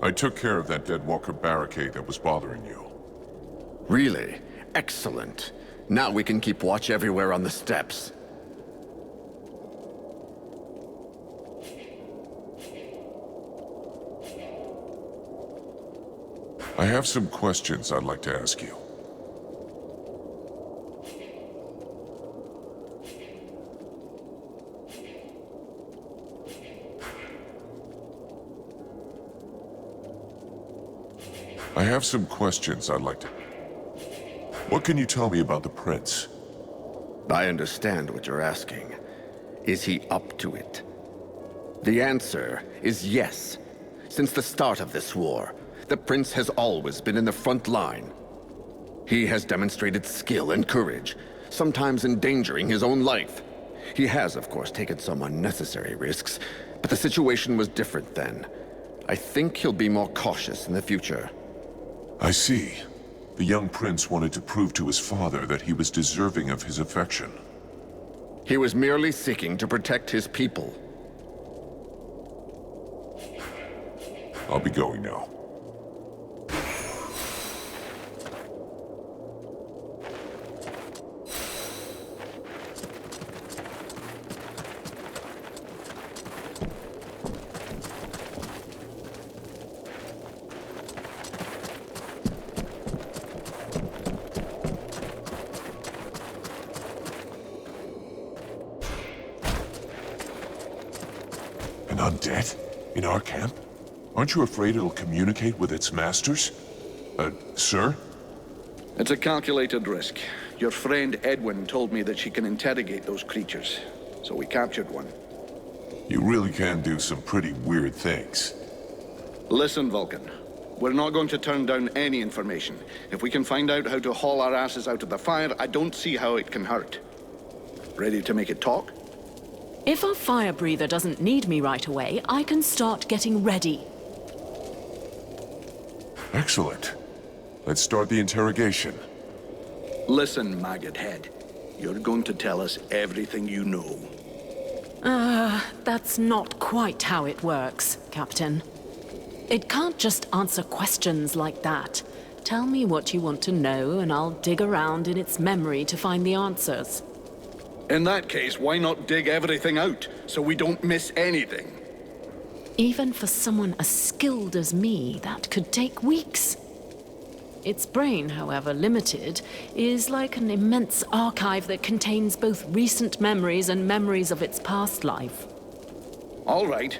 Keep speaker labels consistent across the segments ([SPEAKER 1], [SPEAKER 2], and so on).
[SPEAKER 1] I took care of that dead walker barricade that was bothering you.
[SPEAKER 2] Really? Excellent. Now we can keep watch everywhere on the steps.
[SPEAKER 1] I have some questions I'd like to ask you. What can you tell me about the prince?
[SPEAKER 2] I understand what you're asking. Is he up to it? The answer is yes. Since the start of this war, the prince has always been in the front line. He has demonstrated skill and courage, sometimes endangering his own life. He has, of course, taken some unnecessary risks, but the situation was different then. I think he'll be more cautious in the future.
[SPEAKER 1] I see. The young prince wanted to prove to his father that he was deserving of his affection.
[SPEAKER 2] He was merely seeking to protect his people.
[SPEAKER 1] I'll be going now. Undead? In our camp? Aren't you afraid it'll communicate with its masters? Sir?
[SPEAKER 3] It's a calculated risk. Your friend Edwin told me that she can interrogate those creatures, so we captured one.
[SPEAKER 1] You really can do some pretty weird things.
[SPEAKER 3] Listen, Vulcan. We're not going to turn down any information. If we can find out how to haul our asses out of the fire, I don't see how it can hurt. Ready to make it talk?
[SPEAKER 4] If our fire breather doesn't need me right away, I can start getting ready.
[SPEAKER 1] Excellent. Let's start the interrogation.
[SPEAKER 3] Listen, maggot head. You're going to tell us everything you know.
[SPEAKER 4] That's not quite how it works, Captain. It can't just answer questions like that. Tell me what you want to know, and I'll dig around in its memory to find the answers.
[SPEAKER 3] In that case, why not dig everything out, so we don't miss anything?
[SPEAKER 4] Even for someone as skilled as me, that could take weeks. Its brain, however limited, is like an immense archive that contains both recent memories and memories of its past life.
[SPEAKER 3] All right.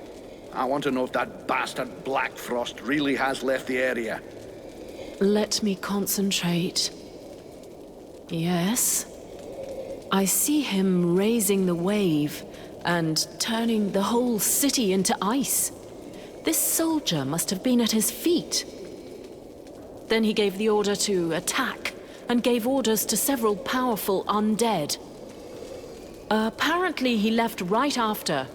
[SPEAKER 3] I want to know if that bastard Black Frost really has left the area.
[SPEAKER 4] Let me concentrate. Yes. I see him raising the wave and turning the whole city into ice. This soldier must have been at his feet. Then he gave the order to attack and gave orders to several powerful undead. Apparently he left right after.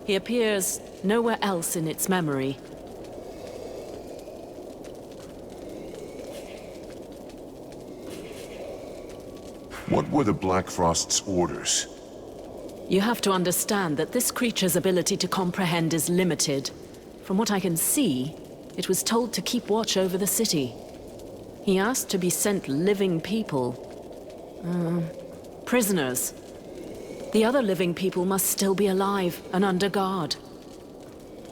[SPEAKER 4] He appears nowhere else in its memory.
[SPEAKER 1] What were the Black Frost's orders?
[SPEAKER 4] You have to understand that this creature's ability to comprehend is limited. From what I can see, it was told to keep watch over the city. He asked to be sent living people. Prisoners. The other living people must still be alive and under guard.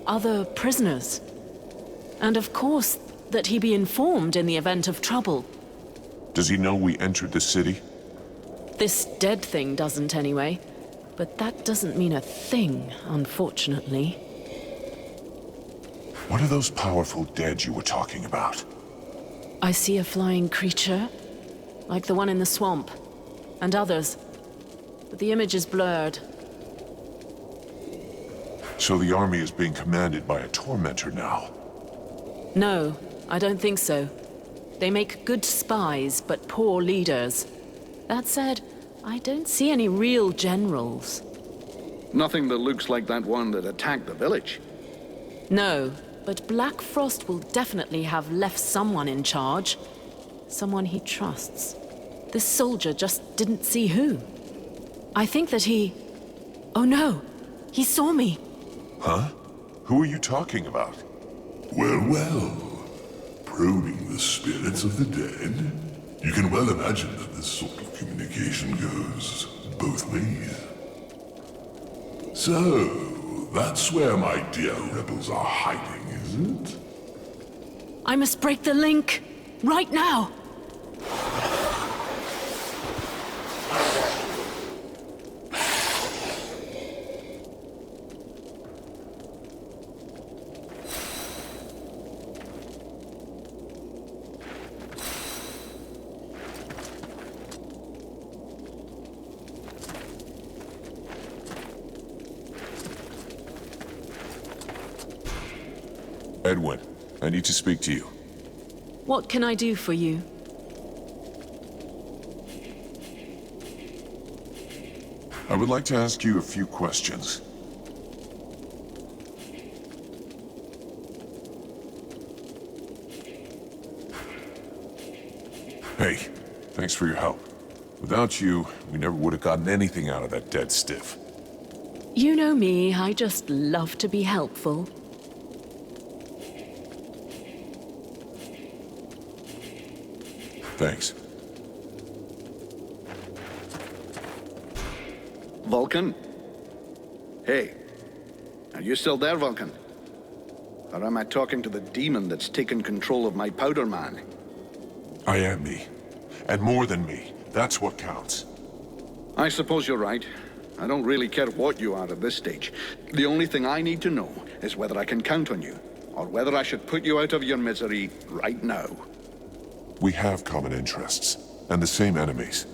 [SPEAKER 4] Other prisoners. And of course, that he be informed in the event of trouble.
[SPEAKER 1] Does he know we entered the city?
[SPEAKER 4] This dead thing doesn't anyway. But that doesn't mean a thing, unfortunately.
[SPEAKER 1] What are those powerful dead you were talking about?
[SPEAKER 4] I see a flying creature, like the one in the swamp, and others. But the image is blurred.
[SPEAKER 1] So the army is being commanded by a tormentor now?
[SPEAKER 4] No, I don't think so. They make good spies, but poor leaders. That said, I don't see any real generals.
[SPEAKER 3] Nothing that looks like that one that attacked the village.
[SPEAKER 4] No, but Black Frost will definitely have left someone in charge. Someone he trusts. This soldier just didn't see who. I think that he... Oh no! He saw me!
[SPEAKER 1] Huh? Who are you talking about?
[SPEAKER 5] Well, well. Probing the spirits of the dead? You can well imagine that this sort of communication goes both ways. So, that's where my dear rebels are hiding, is it?
[SPEAKER 4] I must break the link! Right now!
[SPEAKER 1] Edwin, I need to speak to you.
[SPEAKER 4] What can I do for you?
[SPEAKER 1] I would like to ask you a few questions. Hey, thanks for your help. Without you, we never would have gotten anything out of that dead stiff.
[SPEAKER 4] You know me, I just love to be helpful.
[SPEAKER 1] Thanks.
[SPEAKER 3] Vulcan? Hey, are you still there, Vulcan? Or am I talking to the demon that's taken control of my powder man?
[SPEAKER 1] I am me. And more than me. That's what counts.
[SPEAKER 3] I suppose you're right. I don't really care what you are at this stage. The only thing I need to know is whether I can count on you, or whether I should put you out of your misery right now.
[SPEAKER 1] We have common interests, and the same enemies.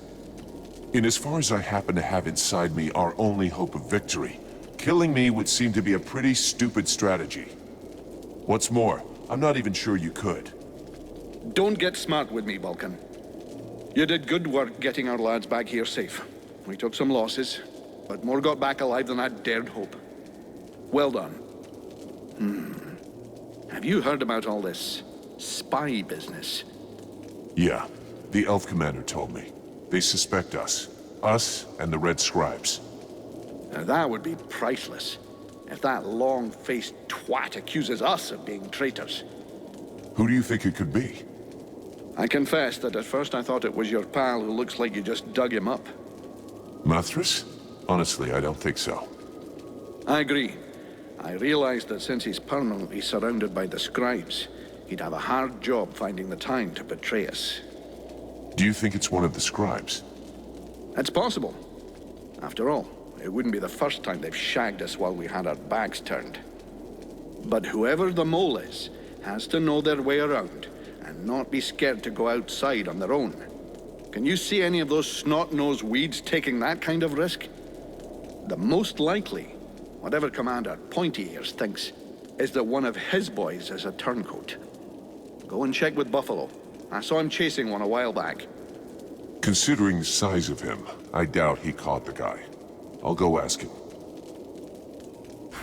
[SPEAKER 1] In as far as I happen to have inside me our only hope of victory, killing me would seem to be a pretty stupid strategy. What's more, I'm not even sure you could.
[SPEAKER 3] Don't get smart with me, Vulcan. You did good work getting our lads back here safe. We took some losses, but more got back alive than I dared hope. Well done. Have you heard about all this spy business?
[SPEAKER 1] Yeah, the Elf Commander told me. They suspect us. Us and the Red Scribes.
[SPEAKER 3] Now that would be priceless. If that long-faced twat accuses us of being traitors.
[SPEAKER 1] Who do you think it could be?
[SPEAKER 3] I confess that at first I thought it was your pal who looks like you just dug him up.
[SPEAKER 1] Mathras? Honestly, I don't think so.
[SPEAKER 3] I agree. I realized that since he's permanently surrounded by the scribes, he'd have a hard job finding the time to betray us.
[SPEAKER 1] Do you think it's one of the scribes?
[SPEAKER 3] It's possible. After all, it wouldn't be the first time they've shagged us while we had our backs turned. But whoever the mole is, has to know their way around, and not be scared to go outside on their own. Can you see any of those snot-nosed weeds taking that kind of risk? The most likely, whatever Commander Pointy Ears thinks, is that one of his boys is a turncoat. Go and check with Buffalo. I saw him chasing one a while back.
[SPEAKER 1] Considering the size of him, I doubt he caught the guy. I'll go ask him.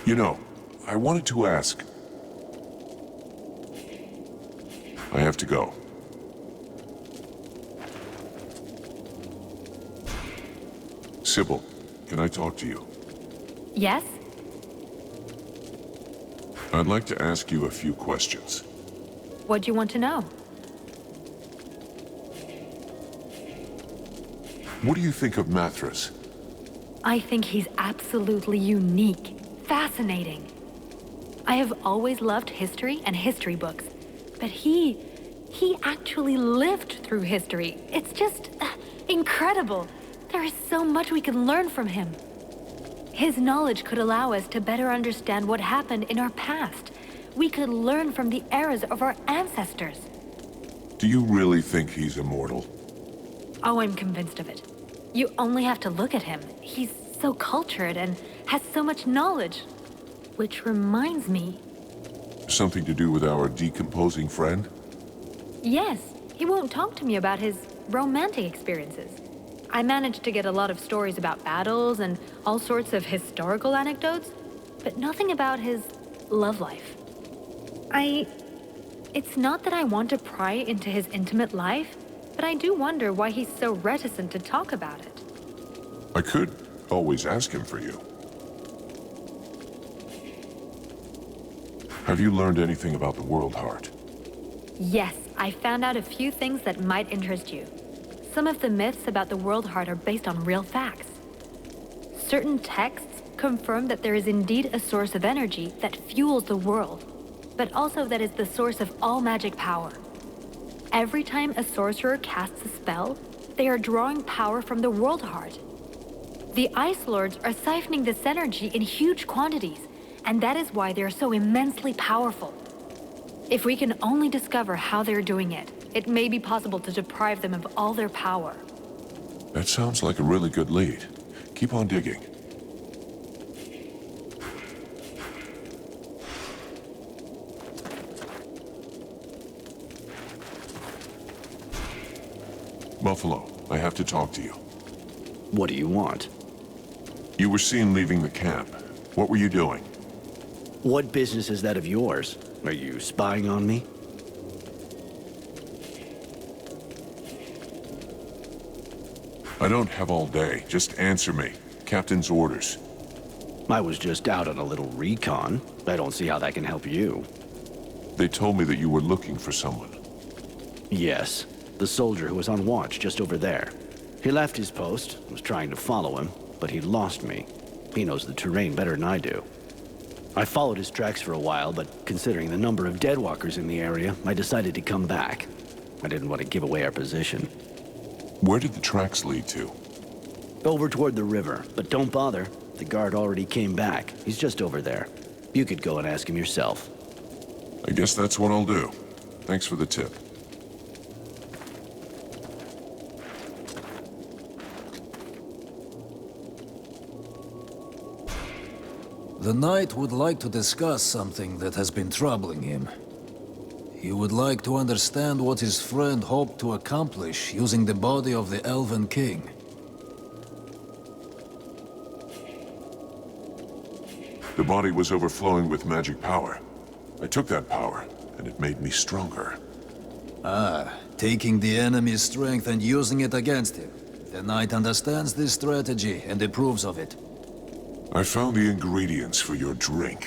[SPEAKER 1] You know, I wanted to ask. I have to go. Sybil, can I talk to you?
[SPEAKER 6] Yes?
[SPEAKER 1] I'd like to ask you a few questions.
[SPEAKER 6] What do you want to know?
[SPEAKER 1] What do you think of Mathras?
[SPEAKER 6] I think he's absolutely unique, fascinating. I have always loved history and history books, but he actually lived through history. It's just incredible. There is so much we can learn from him. His knowledge could allow us to better understand what happened in our past. We could learn from the eras of our ancestors.
[SPEAKER 1] Do you really think he's immortal?
[SPEAKER 6] Oh, I'm convinced of it. You only have to look at him. He's so cultured and has so much knowledge. Which reminds me...
[SPEAKER 1] Something to do with our decomposing friend?
[SPEAKER 6] Yes, he won't talk to me about his romantic experiences. I managed to get a lot of stories about battles and all sorts of historical anecdotes, but nothing about his love life. It's not that I want to pry into his intimate life, but I do wonder why he's so reticent to talk about it.
[SPEAKER 1] I could always ask him for you. Have you learned anything about the World Heart?
[SPEAKER 6] Yes, I found out a few things that might interest you. Some of the myths about the World Heart are based on real facts. Certain texts confirm that there is indeed a source of energy that fuels the world, but also that is the source of all magic power. Every time a sorcerer casts a spell, they are drawing power from the World Heart. The Ice Lords are siphoning this energy in huge quantities, and that is why they are so immensely powerful. If we can only discover how they're doing it, it may be possible to deprive them of all their power.
[SPEAKER 1] That sounds like a really good lead. Keep on digging. Buffalo, I have to talk to you.
[SPEAKER 2] What do you want?
[SPEAKER 1] You were seen leaving the camp. What were you doing?
[SPEAKER 2] What business is that of yours? Are you spying on me?
[SPEAKER 1] I don't have all day. Just answer me. Captain's orders.
[SPEAKER 2] I was just out on a little recon. I don't see how that can help you.
[SPEAKER 1] They told me that you were looking for someone.
[SPEAKER 2] Yes, the soldier who was on watch just over there. He left his post, was trying to follow him, but he lost me. He knows the terrain better than I do. I followed his tracks for a while, but considering the number of deadwalkers in the area, I decided to come back. I didn't want to give away our position.
[SPEAKER 1] Where did the tracks lead to?
[SPEAKER 2] Over toward the river, but don't bother. The guard already came back. He's just over there. You could go and ask him yourself.
[SPEAKER 1] I guess that's what I'll do. Thanks for the tip.
[SPEAKER 7] The Knight would like to discuss something that has been troubling him. He would like to understand what his friend hoped to accomplish using the body of the Elven King.
[SPEAKER 1] The body was overflowing with magic power. I took that power, and it made me stronger.
[SPEAKER 7] Ah, taking the enemy's strength and using it against him. The Knight understands this strategy and approves of it.
[SPEAKER 1] I found the ingredients for your drink.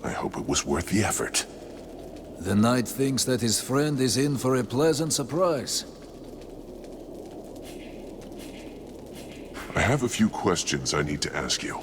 [SPEAKER 1] I hope it was worth the effort.
[SPEAKER 7] The Knight thinks that his friend is in for a pleasant surprise.
[SPEAKER 1] I have a few questions I need to ask you.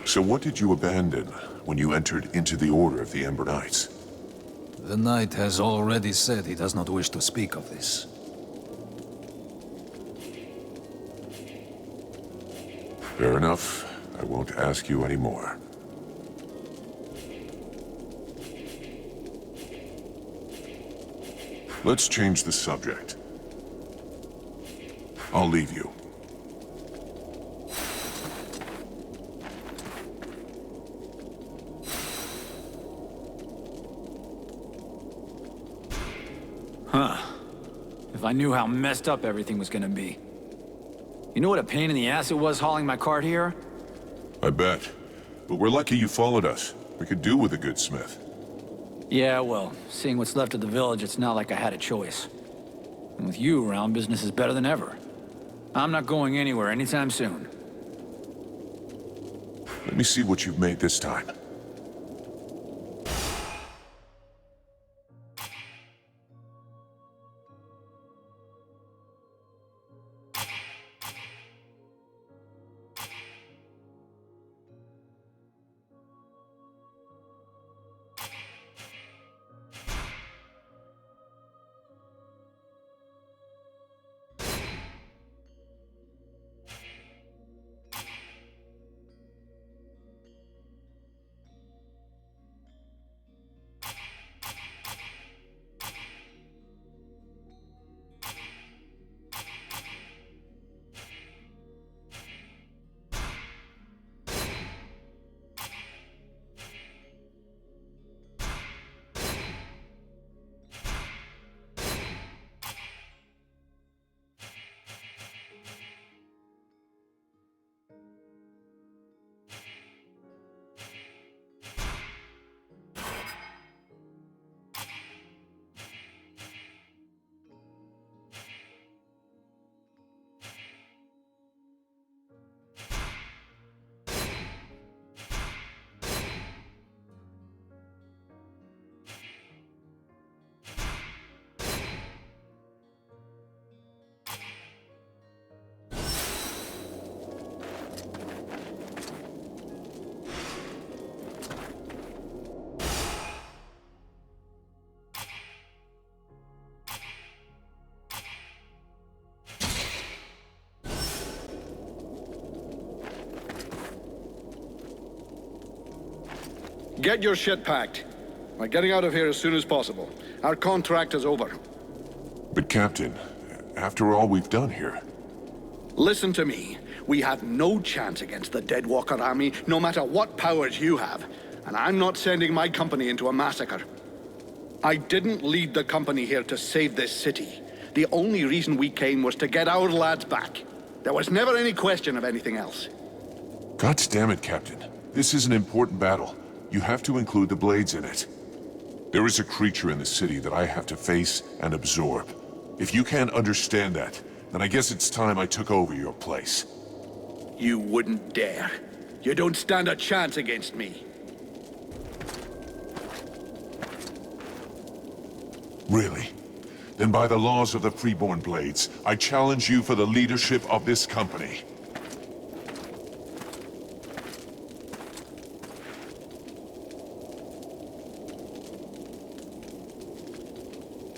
[SPEAKER 1] So what did you abandon when you entered into the Order of the Ember Knights?
[SPEAKER 7] The Knight has already said he does not wish to speak of this.
[SPEAKER 1] Fair enough. I won't ask you anymore. Let's change the subject. I'll leave you.
[SPEAKER 8] Huh. If I knew how messed up everything was gonna be. You know what a pain in the ass it was hauling my cart here?
[SPEAKER 1] I bet. But we're lucky you followed us. We could do with a good smith.
[SPEAKER 8] Yeah, well, seeing what's left of the village, it's not like I had a choice. And with you around, business is better than ever. I'm not going anywhere anytime soon.
[SPEAKER 1] Let me see what you've made this time.
[SPEAKER 3] Get your shit packed. We're getting out of here as soon as possible. Our contract is over.
[SPEAKER 1] But Captain, after all we've done here...
[SPEAKER 3] Listen to me. We have no chance against the Deadwalker army, no matter what powers you have. And I'm not sending my company into a massacre. I didn't lead the company here to save this city. The only reason we came was to get our lads back. There was never any question of anything else.
[SPEAKER 1] God damn it, Captain. This is an important battle. You have to include the Blades in it. There is a creature in the city that I have to face and absorb. If you can't understand that, then I guess it's time I took over your place.
[SPEAKER 3] You wouldn't dare. You don't stand a chance against me.
[SPEAKER 1] Really? Then by the laws of the Freeborn Blades, I challenge you for the leadership of this company.